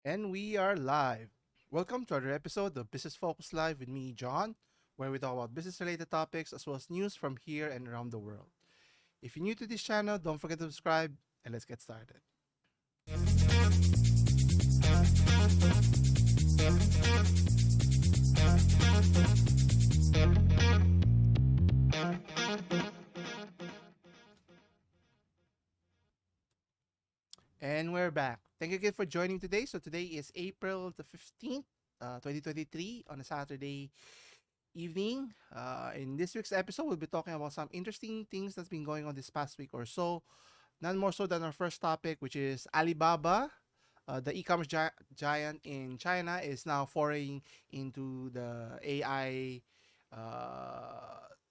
And we are live. Welcome to another episode of Business Focus Live with me, John, where we talk about business related topics as well as news from here and around the world. If you're new to this channel, don't forget to subscribe and let's get started. And we're back. Thank you again for joining today. So today is April the 15th, 2023 on a Saturday evening. In this week's episode, we'll be talking about some interesting things that's been going on this past week or so. None more so than our first topic, which is Alibaba, the e-commerce giant in China, is now foraying into the AI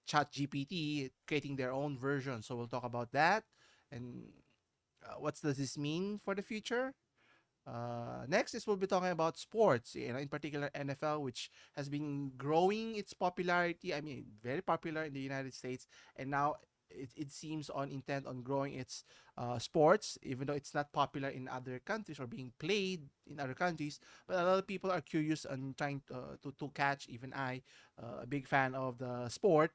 ChatGPT, creating their own version. So we'll talk about that and what does this mean for the future. Next is we'll be talking about sports, in particular NFL, which has been growing its popularity. I mean, very popular in the United States, and now it seems on intent on growing its sports, even though it's not popular in other countries or being played in other countries. But a lot of people are curious and trying to catch. Even I, a big fan of the sport.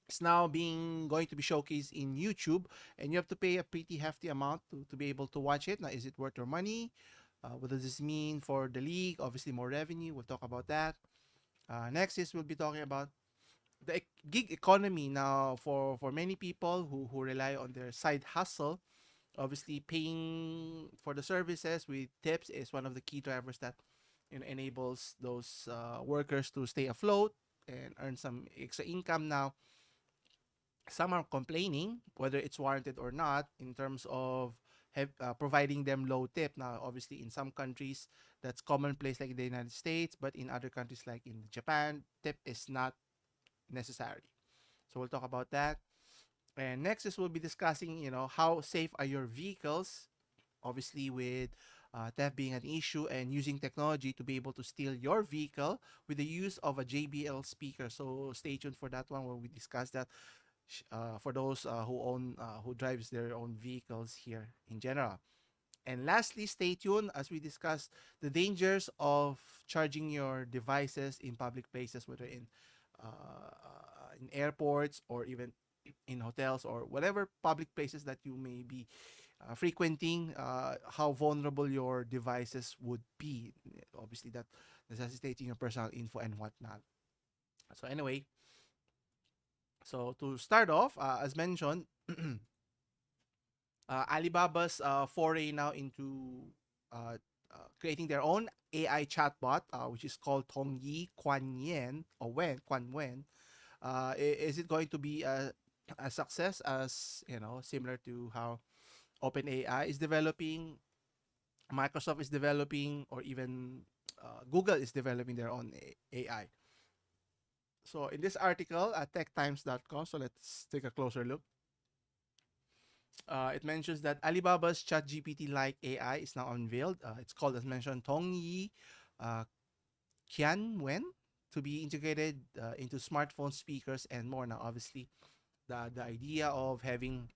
It's now being going to be showcased in YouTube, and you have to pay a pretty hefty amount to be able to watch it. Now, is it worth your money? What does this mean for the league? Obviously, more revenue. We'll talk about that. Next is we'll be talking about the gig economy now for many people who rely on their side hustle. Obviously, paying for the services with tips is one of the key drivers that enables those workers to stay afloat and earn some extra income. Now, some are complaining whether it's warranted or not in terms of providing them low tip. Now, obviously, in some countries that's commonplace, like in the United States, but in other countries like in Japan, tip is not necessary. So we'll talk about that. And next is we'll be discussing, how safe are your vehicles, obviously with theft being an issue and using technology to be able to steal your vehicle with the use of a JBL speaker. So stay tuned for that one where we discuss that for those who drives their own vehicles here in general. And lastly, stay tuned as we discuss the dangers of charging your devices in public places, whether in airports or even in hotels or whatever public places that you may be frequenting. How vulnerable your devices would be. Obviously, that necessitating your personal info and whatnot. So anyway, so to start off, as mentioned, Alibaba's foray now into creating their own AI chatbot, which is called Tongyi Quan Yen or Quan Wen. Is it going to be a success as similar to how OpenAI is developing, Microsoft is developing, or even Google is developing their own AI? So in this article at techtimes.com, so let's take a closer look. It mentions that Alibaba's ChatGPT-like AI is now unveiled. It's called, as mentioned, Tongyi uh, Qianwen, to be integrated into smartphone speakers and more. Now, obviously, the idea of having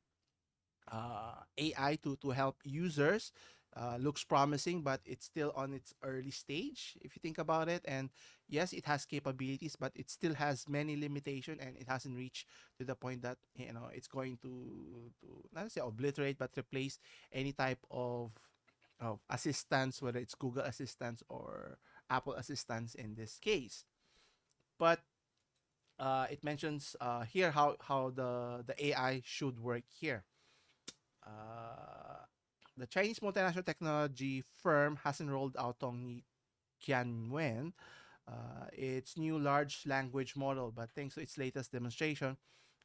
AI to help users looks promising, but it's still on its early stage if you think about it. And yes, it has capabilities, but it still has many limitations, and it hasn't reached to the point that it's going to not say obliterate, but replace any type of assistance, whether it's Google Assistance or Apple Assistance in this case. But it mentions here how the AI should work here. Uh, the Chinese multinational technology firm hasn't rolled out Tongyi Qianwen, its new large language model, but thanks to its latest demonstration,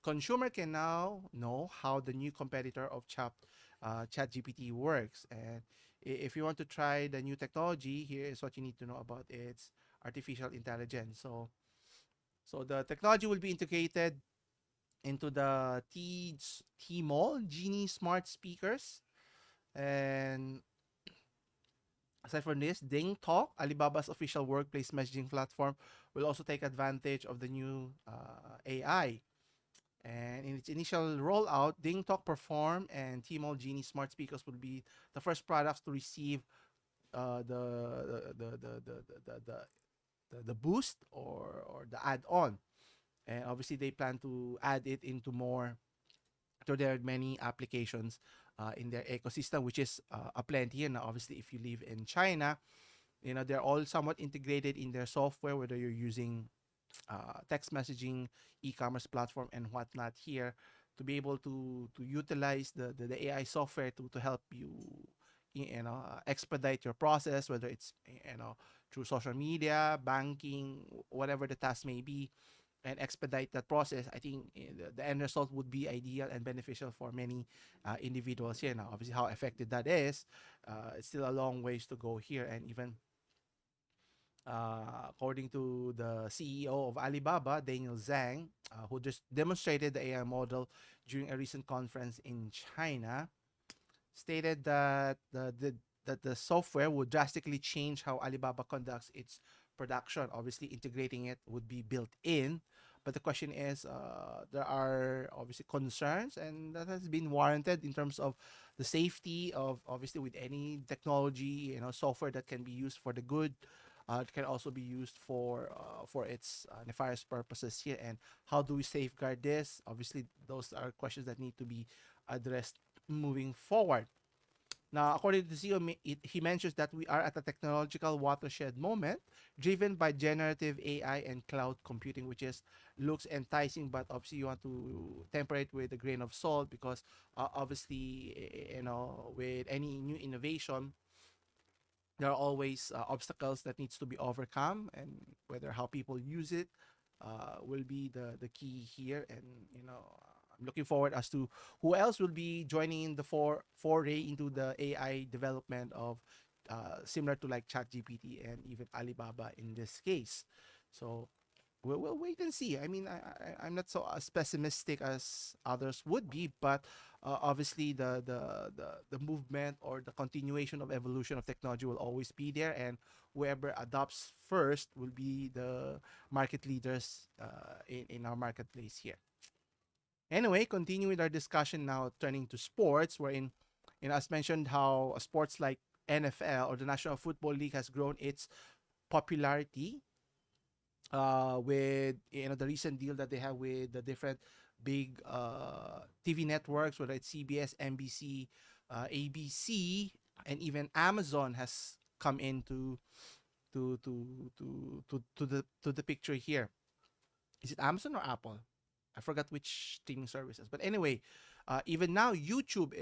consumer can now know how the new competitor of ChatGPT works. And if you want to try the new technology, here is what you need to know about its artificial intelligence. So the technology will be integrated into the T-Mall Genie smart speakers. And aside from this, Ding Talk, Alibaba's official workplace messaging platform, will also take advantage of the new AI. And in its initial rollout, Ding Talk Perform and Tmall Genie smart speakers will be the first products to receive the boost or the add-on, and obviously they plan to add it into more to their many applications in their ecosystem, which is a plenty. And obviously, if you live in China, they're all somewhat integrated in their software, whether you're using text messaging, e-commerce platform, and whatnot here, to be able to utilize the AI software to help you expedite your process, whether it's through social media, banking, whatever the task may be, and expedite that process. I think the end result would be ideal and beneficial for many individuals here. Now, obviously, how effective that is, it's still a long ways to go here, and even according to the CEO of Alibaba, Daniel Zhang, who just demonstrated the AI model during a recent conference in China, stated that the software would drastically change how Alibaba conducts its production. Obviously, integrating it would be built in, but the question is, there are obviously concerns, and that has been warranted in terms of the safety of obviously with any technology, software that can be used for the good. It can also be used for its nefarious purposes here. And how do we safeguard this? Obviously, those are questions that need to be addressed moving forward. Now, according to the CEO, he mentions that we are at a technological watershed moment driven by generative AI and cloud computing, which is looks enticing, but obviously you want to temper it with a grain of salt because obviously, with any new innovation, there are always obstacles that needs to be overcome, and whether how people use it will be the key here. And I'm looking forward as to who else will be joining in the foray into the AI development of similar to like ChatGPT and even Alibaba in this case. So we'll wait and see. I mean, I'm not so as pessimistic as others would be, but obviously the movement or the continuation of evolution of technology will always be there, and whoever adopts first will be the market leaders in our marketplace here. Anyway, continuing with our discussion now, turning to sports, wherein, as mentioned, how sports like NFL or the National Football League has grown its popularity with the recent deal that they have with the different big TV networks, whether it's CBS, NBC, ABC, and even Amazon has come into to the picture here. Is it Amazon or Apple? I forgot which streaming services. But anyway, even now YouTube,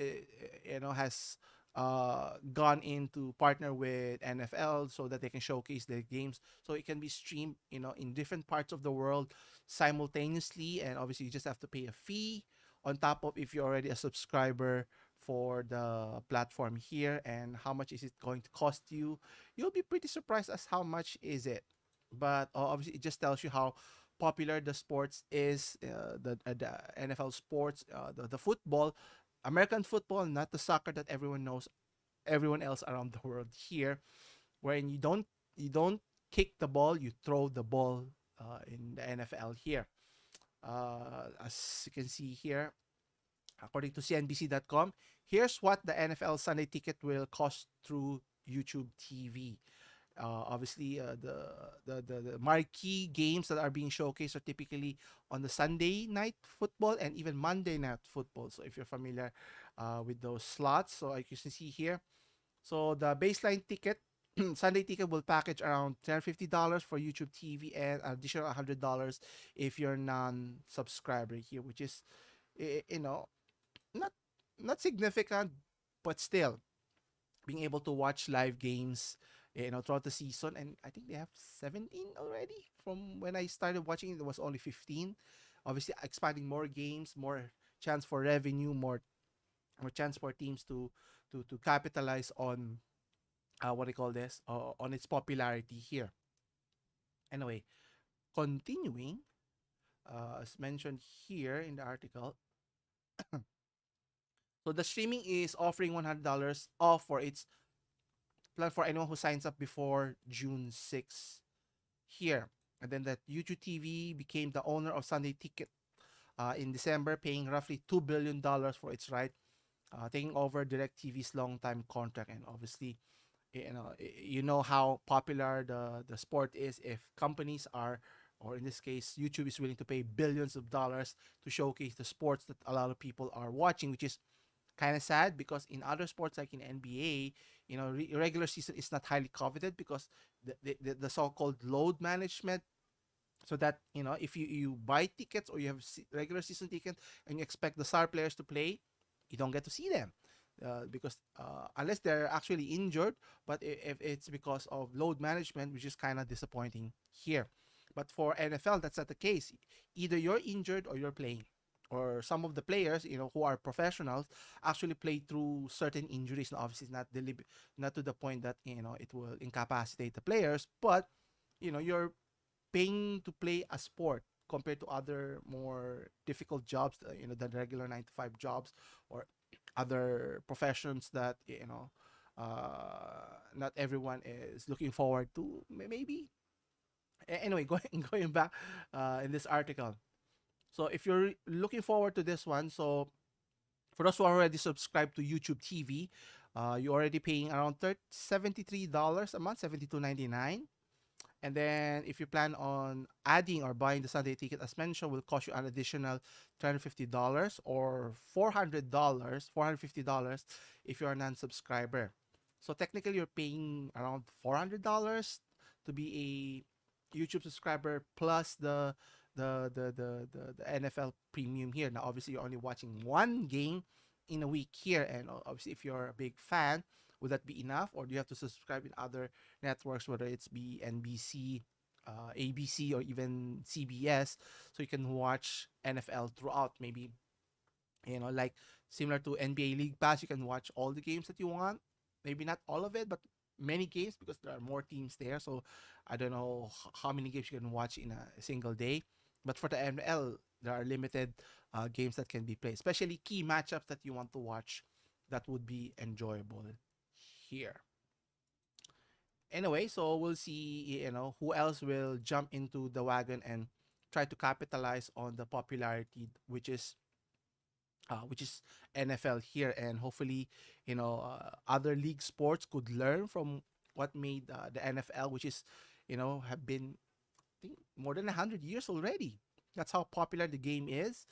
has gone in to partner with NFL so that they can showcase their games. So it can be streamed, in different parts of the world simultaneously. And obviously, you just have to pay a fee on top of if you're already a subscriber for the platform here. And how much is it going to cost you? You'll be pretty surprised as how much is it. But obviously, it just tells you how popular the sports is, the NFL sports, the football, American football, not the soccer that everyone knows, everyone else around the world here, wherein you don't kick the ball, you throw the ball in the NFL here. As you can see here, according to CNBC.com, here's what the NFL Sunday ticket will cost through YouTube TV. Obviously, the marquee games that are being showcased are typically on the Sunday night football and even Monday night football. So if you're familiar with those slots, so like you can see here, so the baseline ticket, Sunday ticket will package around $150 for YouTube TV and additional $100 if you're non-subscriber here, which is, not not significant, but still being able to watch live games, throughout the season. And I think they have 17 already. From when I started watching it, was only 15. Obviously, expanding more games, more chance for revenue, more chance for teams to capitalize on what I call this, on its popularity here. Anyway, continuing, as mentioned here in the article, so the streaming is offering $100 off for its plan for anyone who signs up before June 6 here. And then that YouTube TV became the owner of Sunday Ticket in December, paying roughly $2 billion for its right, taking over DirecTV's long-time contract. And obviously, You know how popular the sport is. If companies are, or in this case YouTube is willing to pay billions of dollars to showcase the sports that a lot of people are watching, which is kind of sad because in other sports like in NBA, regular season is not highly coveted because the so-called load management, so that if you buy tickets or you have regular season ticket and you expect the star players to play, you don't get to see them, because unless they're actually injured. But if it's because of load management, which is kind of disappointing here. But for NFL, that's not the case. Either you're injured or you're playing, or some of the players who are professionals actually play through certain injuries. And obviously not not to the point that it will incapacitate the players, but you're paying to play a sport compared to other more difficult jobs, the regular 9 to 5 jobs or other professions that not everyone is looking forward to, maybe. Anyway, going back in this article. So if you're looking forward to this one, so for those who are already subscribed to YouTube TV, you're already paying around $73 a month, 72.99. And then if you plan on adding or buying the Sunday ticket, as mentioned, will cost you an additional $350 or $400, $450 if you're a non-subscriber. So technically, you're paying around $400 to be a YouTube subscriber plus the NFL premium here. Now, obviously, you're only watching one game in a week here, and obviously, if you're a big fan, would that be enough, or do you have to subscribe in other networks, whether it's be NBC, ABC, or even CBS, so you can watch NFL throughout? Maybe like similar to NBA League Pass, you can watch all the games that you want. Maybe not all of it, but many games because there are more teams there. So I don't know how many games you can watch in a single day. But for the NFL, there are limited games that can be played, especially key matchups that you want to watch that would be enjoyable here. Anyway, so we'll see, who else will jump into the wagon and try to capitalize on the popularity, which is NFL here, and hopefully, other league sports could learn from what made the NFL, which is, have been, I think, more than 100 years already. That's how popular the game is.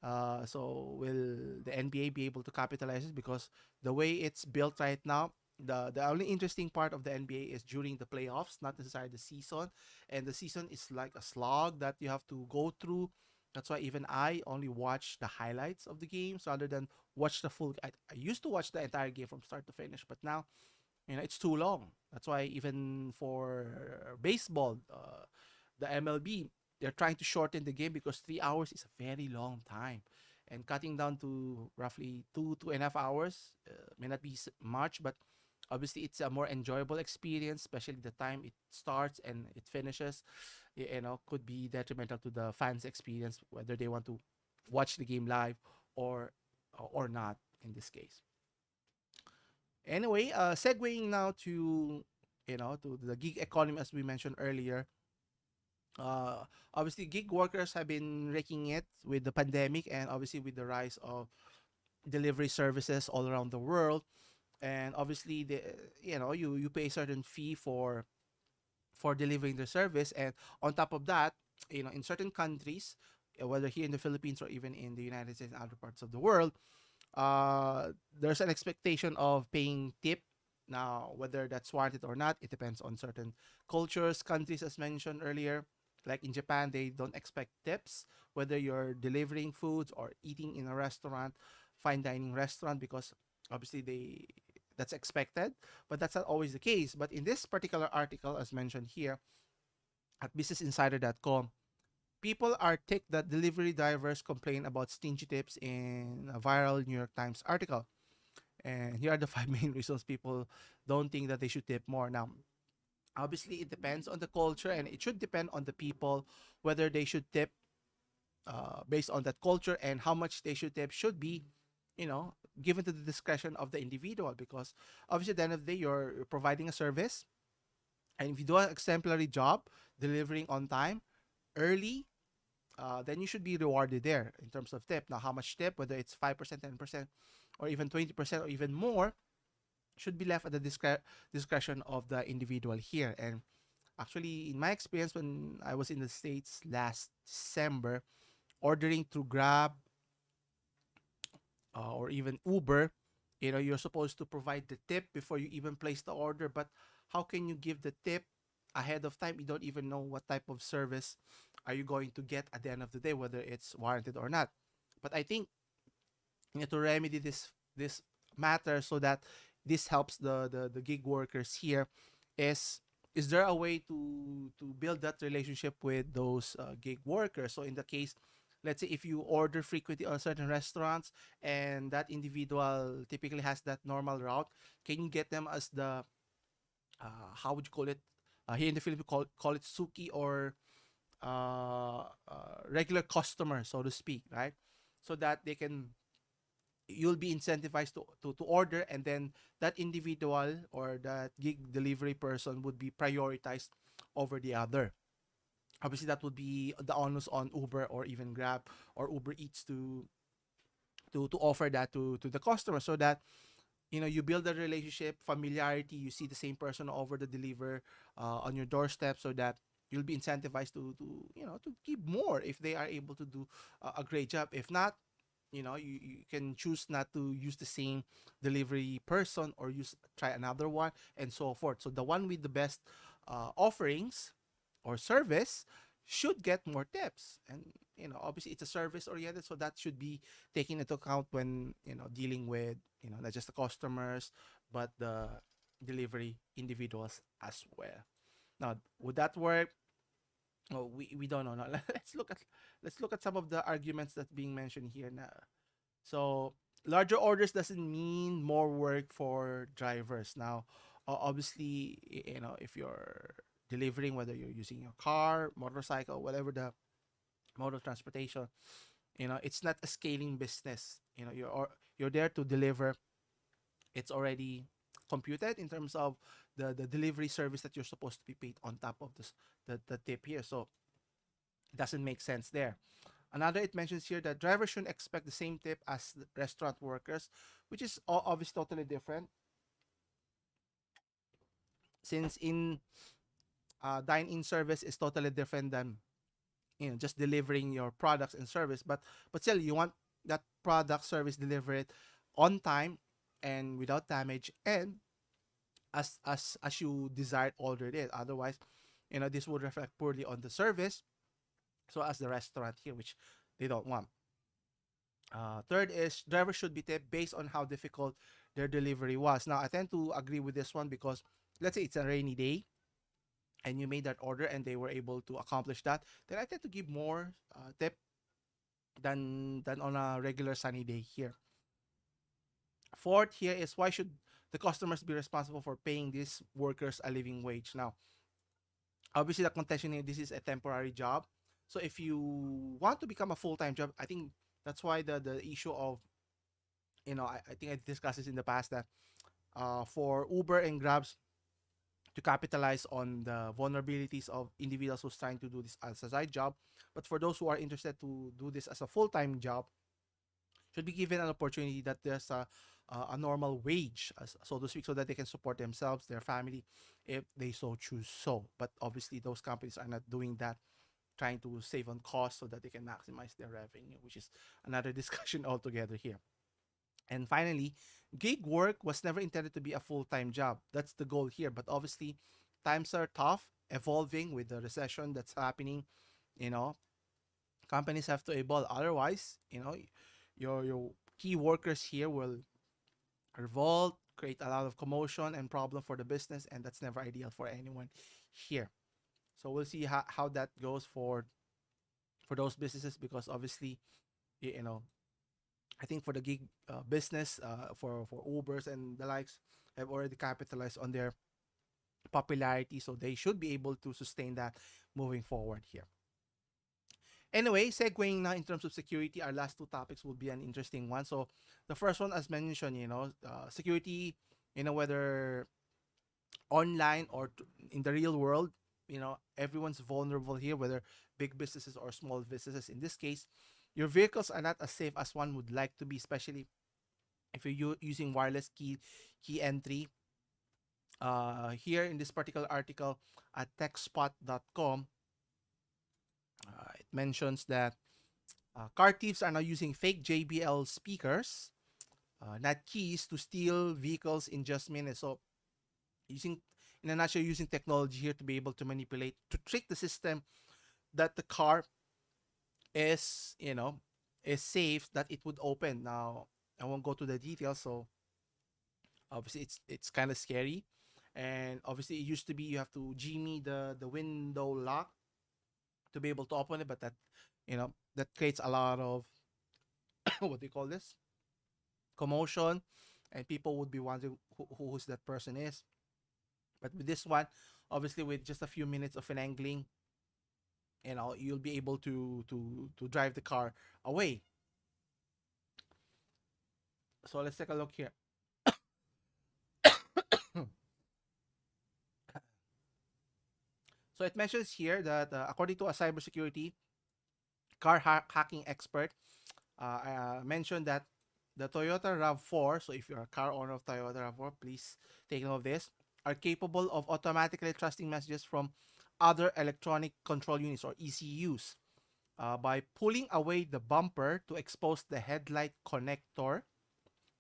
So will the NBA be able to capitalize it? Because the way it's built right now, the only interesting part of the NBA is during the playoffs, not necessarily the season. And the season is like a slog that you have to go through. That's why even I only watch the highlights of the games rather than watch the full. I used to watch the entire game from start to finish, but now it's too long. That's why even for baseball, the MLB, they're trying to shorten the game because 3 hours is a very long time, and cutting down to roughly 2.5 hours may not be much, but obviously it's a more enjoyable experience, especially the time it starts and it finishes. Could be detrimental to the fans' experience, whether they want to watch the game live or or not in this case. Anyway, segueing now to to the gig economy, as we mentioned earlier. Obviously, gig workers have been raking it with the pandemic, and obviously with the rise of delivery services all around the world. And obviously, you pay a certain fee for delivering the service, and on top of that, in certain countries, whether here in the Philippines or even in the United States and other parts of the world, there's an expectation of paying tip. Now, whether that's warranted or not, it depends on certain cultures, countries, as mentioned earlier. Like in Japan, they don't expect tips, whether you're delivering foods or eating in a restaurant, fine dining restaurant, because obviously that's expected, but that's not always the case. But in this particular article, as mentioned here at businessinsider.com, people are ticked that delivery drivers complain about stingy tips in a viral New York Times article. And here are the five main reasons people don't think that they should tip more. Now, obviously, it depends on the culture, and it should depend on the people whether they should tip based on that culture, and how much they should tip should be, given to the discretion of the individual. Because obviously, at the end of the day, you're providing a service, and if you do an exemplary job delivering on time, early, then you should be rewarded there in terms of tip. Now, how much tip, whether it's 5%, 10%, or even 20%, or even more, should be left at the discretion of the individual here. And actually, in my experience, when I was in the States last December, ordering through Grab or even Uber, you're supposed to provide the tip before you even place the order. But how can you give the tip ahead of time? You don't even know what type of service are you going to get at the end of the day, whether it's warranted or not. But I think to remedy this matter so that this helps the gig workers here is is there a way to build that relationship with those gig workers? So in the case, let's say if you order frequently on certain restaurants and that individual typically has that normal route, can you get them as the how would you call it? Here in the Philippines, call it suki or regular customer, so to speak, right? So that they can you'll be incentivized to order, and then that individual or that gig delivery person would be prioritized over the other. Obviously that would be the onus on Uber or even Grab or Uber Eats to offer that to the customer, so that you build a relationship, familiarity, you see the same person over the deliver on your doorstep, so that you'll be incentivized to give more if they are able to do a great job. If not, you can choose not to use the same delivery person or try another one, and so forth. So the one with the best offerings or service should get more tips. And obviously it's a service oriented, so that should be taken into account when dealing with not just the customers but the delivery individuals as well. Now, would that work? Oh, we don't know. Now, let's look at some of the arguments that's being mentioned here now. So larger orders doesn't mean more work for drivers. Now, obviously, if you're delivering, whether you're using your car, motorcycle, whatever the mode of transportation, it's not a scaling business. You're there to deliver. It's already computed in terms of the delivery service that you're supposed to be paid on top of the tip here. So it doesn't make sense there. Another, it mentions here that drivers shouldn't expect the same tip as the restaurant workers, which is obviously totally different. Since in dine-in service is totally different than just delivering your products and service, but still you want that product service delivered on time and without damage and as you desired ordered it. Otherwise, this would reflect poorly on the service, so as the restaurant here, which they don't want. Third is drivers should be tipped based on how difficult their delivery was. Now, I tend to agree with this one because let's say it's a rainy day and you made that order and they were able to accomplish that, then I tend to give more tip than on a regular sunny day here. Fourth here is, why should the customers be responsible for paying these workers a living wage? Now, obviously the contention here, this is a temporary job. So if you want to become a full-time job, I think that's why the issue of I think I discussed this in the past that for Uber and Grabs to capitalize on the vulnerabilities of individuals who's trying to do this as a side job, but for those who are interested to do this as a full-time job, should be given an opportunity that there's a normal wage, so to speak, so that they can support themselves, their family, if they so choose. So, but obviously those companies are not doing that, trying to save on costs so that they can maximize their revenue, which is another discussion altogether here. And finally, gig work was never intended to be a full-time job. That's the goal here. But obviously, times are tough, evolving with the recession that's happening. You know, companies have to evolve. Otherwise, your key workers here will revolt, create a lot of commotion and problem for the business, and that's never ideal for anyone here. So we'll see how that goes for those businesses, because obviously, you know, I think for the gig business, for Ubers and the likes, have already capitalized on their popularity, so they should be able to sustain that moving forward here. Anyway, segueing now in terms of security, our last two topics will be an interesting one. So the first one, as mentioned, security, whether online or in the real world, everyone's vulnerable here, whether big businesses or small businesses. In this case, your vehicles are not as safe as one would like to be, especially if you're using wireless key entry. Here in this particular article at techspot.com, it mentions that car thieves are now using fake JBL speakers, not keys, to steal vehicles in just minutes. So, using, in a nutshell, using technology here to be able to manipulate, to trick the system that the car is, is safe, that it would open. Now, I won't go to the details, so obviously it's kind of scary. And obviously it used to be you have to jimmy the window lock to be able to open it, but that, that creates a lot of what do you call this, commotion, and people would be wondering who's that person is. But with this one, obviously with just a few minutes of an angling, you'll be able to drive the car away. So let's take a look here. So it mentions here that according to a cybersecurity hacking expert, mentioned that the Toyota RAV4, so if you're a car owner of Toyota RAV4, please take note of this, are capable of automatically trusting messages from other electronic control units, or ECUs, by pulling away the bumper to expose the headlight connector,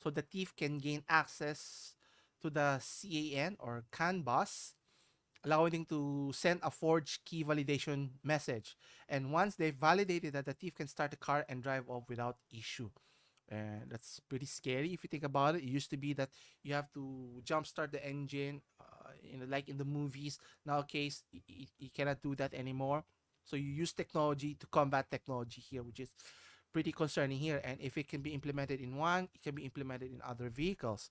so the thief can gain access to the CAN or CAN bus, allowing them to send a forged key validation message. And once they've validated that, the thief can start the car and drive off without issue. And that's pretty scary if you think about it. It used to be that you have to jumpstart the engine, like in the movies. Nowadays, you cannot do that anymore. So you use technology to combat technology here, which is pretty concerning here. And if it can be implemented in one, it can be implemented in other vehicles.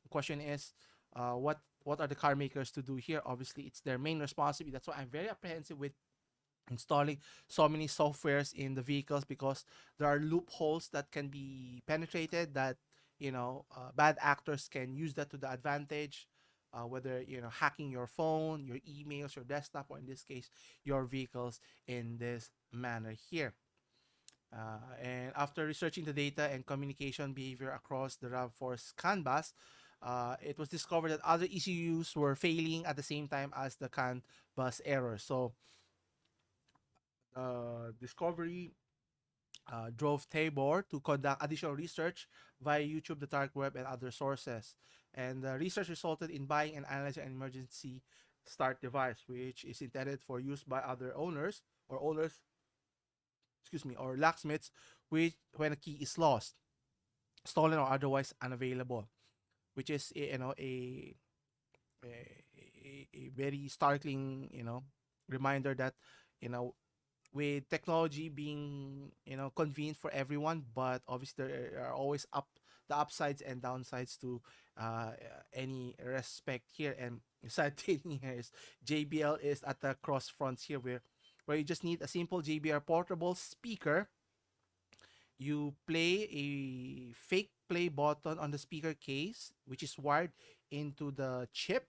The question is, what are the car makers to do here? Obviously, it's their main responsibility. That's why I'm very apprehensive with installing so many softwares in the vehicles, because there are loopholes that can be penetrated, that bad actors can use that to the advantage, whether hacking your phone, your emails, your desktop, or in this case your vehicles in this manner here. And after researching the data and communication behavior across the RAV4's CAN bus, it was discovered that other ECUs were failing at the same time as the CAN bus error. So Discovery drove Tabor to conduct additional research via YouTube, the dark web, and other sources. And the research resulted in buying and analyzing an emergency start device, which is intended for use by other owners, excuse me, or locksmiths, which when a key is lost, stolen, or otherwise unavailable, which is a very startling reminder that you know with technology being convenient for everyone, but obviously there are always the upsides and downsides to uh, any respect here. And the sad thing here is JBL is at the cross fronts here, where you just need a simple JBL portable speaker. You play a fake play button on the speaker case, which is wired into the chip.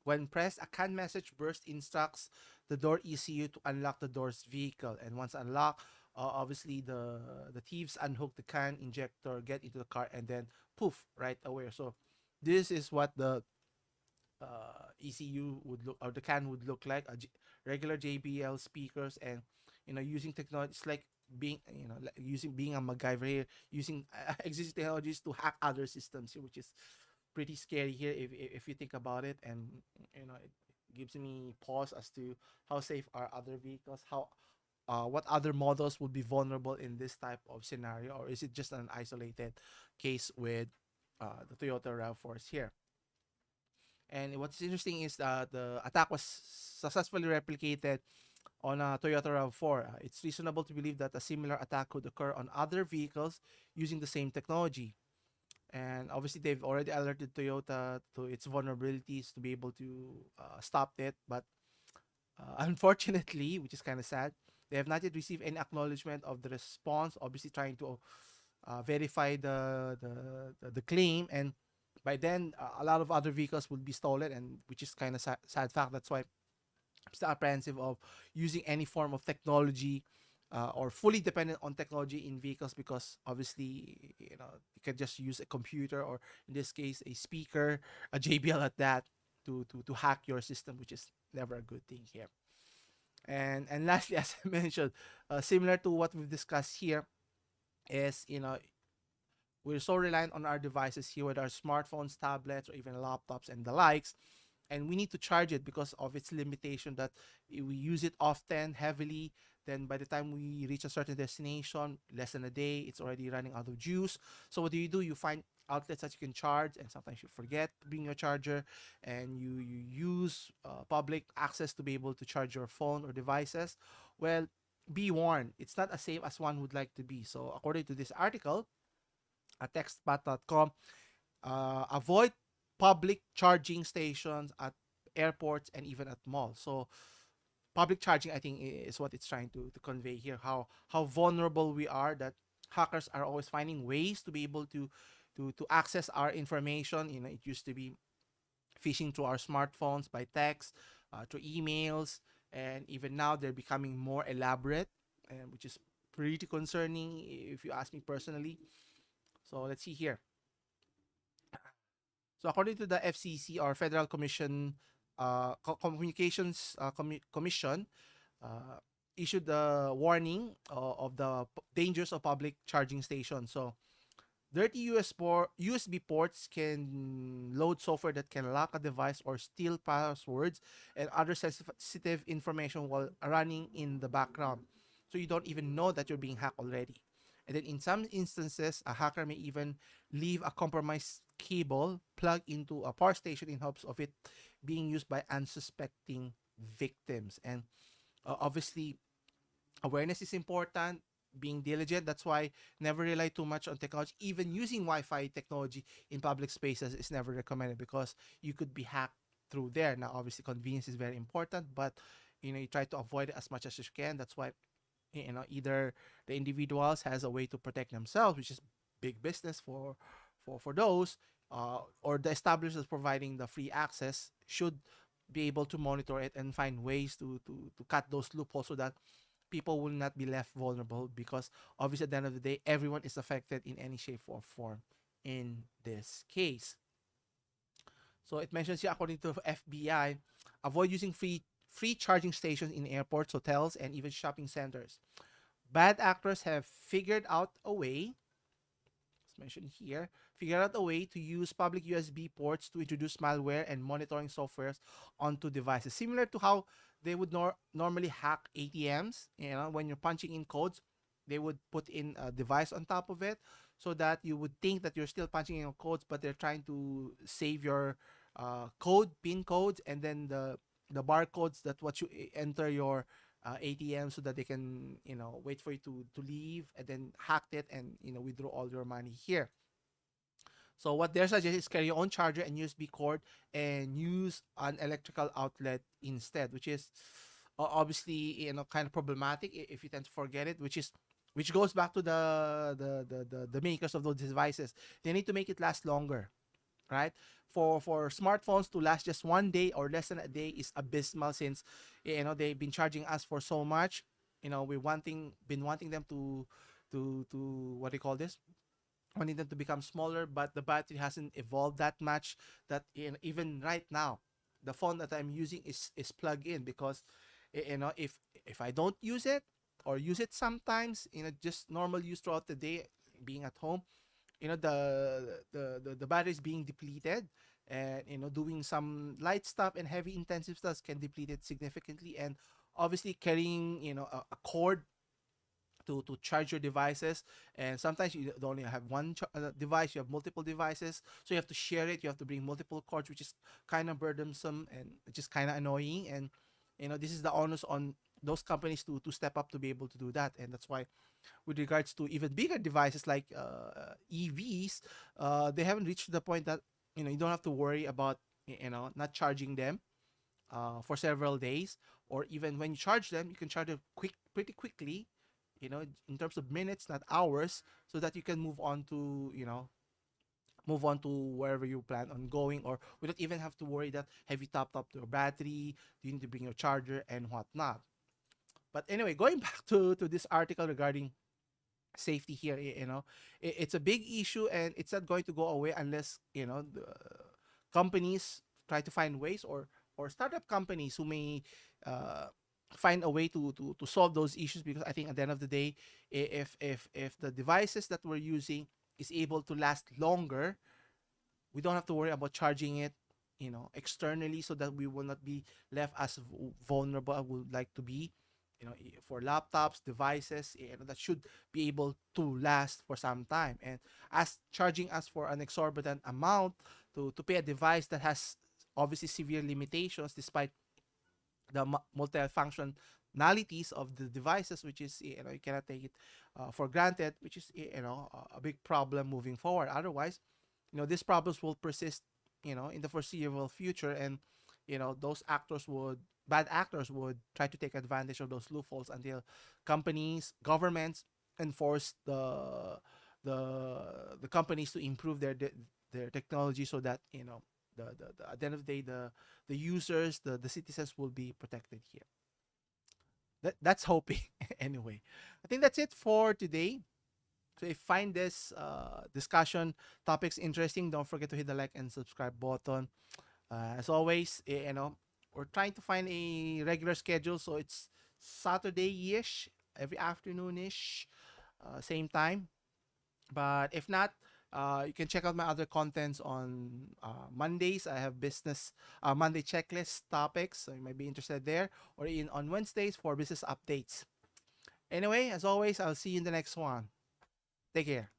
When pressed, a CAN message burst instructs the door ECU to unlock the door's vehicle. And once unlocked, obviously the thieves unhook the CAN injector, get into the car, and then poof, right away. So this is what the ECU would look, or the CAN would look like. Regular JBL speakers, and using technology. It's like using being a MacGyver here, using existing technologies to hack other systems here, which is pretty scary here if you think about it. And it gives me pause as to how safe are other vehicles, how what other models would be vulnerable in this type of scenario, or is it just an isolated case with the Toyota RAV4s here. And what's interesting is that the attack was successfully replicated on a Toyota RAV4. It's reasonable to believe that a similar attack could occur on other vehicles using the same technology. And obviously, they've already alerted Toyota to its vulnerabilities to be able to stop it. But unfortunately, which is kind of sad, they have not yet received any acknowledgement of the response. Obviously, trying to verify the claim, and by then a lot of other vehicles will be stolen, and which is kind of sad fact. That's why I'm still apprehensive of using any form of technology, or fully dependent on technology in vehicles, because obviously you can just use a computer, or in this case a speaker, a JBL at that. to hack your system, which is never a good thing here. And lastly, as I mentioned, similar to what we've discussed here, is we're so reliant on our devices here with our smartphones, tablets, or even laptops and the likes, and we need to charge it because of its limitation that we use it often, heavily. Then by the time we reach a certain destination, less than a day, it's already running out of juice. So what do? You find outlets that you can charge, and sometimes you forget to bring your charger, and you use public access to be able to charge your phone or devices. Well, be warned, it's not as safe as one would like to be. So according to this article at textpat.com, avoid public charging stations at airports and even at malls. So public charging, I think, is what it's trying to convey here. How vulnerable we are, that hackers are always finding ways to be able to access our information. It used to be phishing through our smartphones by text, through emails, and even now they're becoming more elaborate, which is pretty concerning if you ask me personally. So let's see here. So according to the FCC, or Federal Commission, Communications Commission, uh, issued a warning of the dangers of public charging stations. So dirty USB ports can load software that can lock a device or steal passwords and other sensitive information while running in the background. So you don't even know that you're being hacked already. And then in some instances, a hacker may even leave a compromised cable plugged into a power station in hopes of it being used by unsuspecting victims. And obviously, awareness is important, being diligent. That's why never rely too much on technology. Even using Wi-Fi technology in public spaces is never recommended because you could be hacked through there. Now, obviously, convenience is very important, but you try to avoid it as much as you can. That's why either the individuals has a way to protect themselves, which is big business for those, or the establishers providing the free access should be able to monitor it and find ways to cut those loopholes so that people will not be left vulnerable, because obviously at the end of the day everyone is affected in any shape or form in this case. So it mentions here, according to FBI, avoid using free charging stations in airports, hotels, and even shopping centers. Bad actors have figured out a way, as mentioned here, figured out a way to use public USB ports to introduce malware and monitoring softwares onto devices, similar to how they would normally hack ATMs. When you're punching in codes, they would put in a device on top of it so that you would think that you're still punching in codes, but they're trying to save your pin codes, and then the barcodes that what you enter your ATM, so that they can wait for you to leave and then hack it and withdraw all your money here. So what they're suggesting is carry your own charger and USB cord and use an electrical outlet instead, which is obviously kind of problematic if you tend to forget it, which goes back to the makers of those devices. They need to make it last longer, right? For smartphones to last just 1 day or less than a day is abysmal, since they've been charging us for so much. We been wanting them to what do you call this, wanting them to become smaller, but the battery hasn't evolved that much, that even right now the phone that I'm using is plugged in, because if I don't use it, or use it sometimes, just normal use throughout the day, being at home, the battery is being depleted, and doing some light stuff and heavy intensive stuff can deplete it significantly. And obviously carrying a cord to charge your devices, and sometimes you don't only have one device, you have multiple devices, so you have to share it, you have to bring multiple cords, which is kind of burdensome and just kind of annoying. And this is the onus on those companies to step up to be able to do that. And that's why, with regards to even bigger devices like EVs, they haven't reached the point that you don't have to worry about not charging them for several days, or even when you charge them, you can charge them pretty quickly, in terms of minutes, not hours, so that you can move on to wherever you plan on going, or we don't even have to worry that have you topped up your battery, you need to bring your charger and whatnot. But anyway, going back to this article regarding safety here, it's a big issue, and it's not going to go away unless the companies try to find ways, or startup companies who may uh, find a way to solve those issues, because I think at the end of the day, if the devices that we're using is able to last longer, we don't have to worry about charging it, externally, so that we will not be left as vulnerable as we would like to be. For laptops, devices, that should be able to last for some time. And as charging us for an exorbitant amount to pay a device that has obviously severe limitations, despite the multifunctionalities of the devices, which is, you cannot take it for granted, which is, a big problem moving forward. Otherwise, these problems will persist, in the foreseeable future. And those bad actors would try to take advantage of those loopholes until companies, governments enforce the companies to improve their technology, so that, at the end of the day, the users, the citizens will be protected here. That's hoping. Anyway, I think that's it for today. So if you find this discussion topics interesting, don't forget to hit the like and subscribe button. As always, we're trying to find a regular schedule, so it's Saturday-ish, every afternoon-ish, same time. But if not, you can check out my other contents on Mondays. I have business Monday checklist topics, so you might be interested there, or on Wednesdays for business updates. Anyway, as always, I'll see you in the next one. Take care.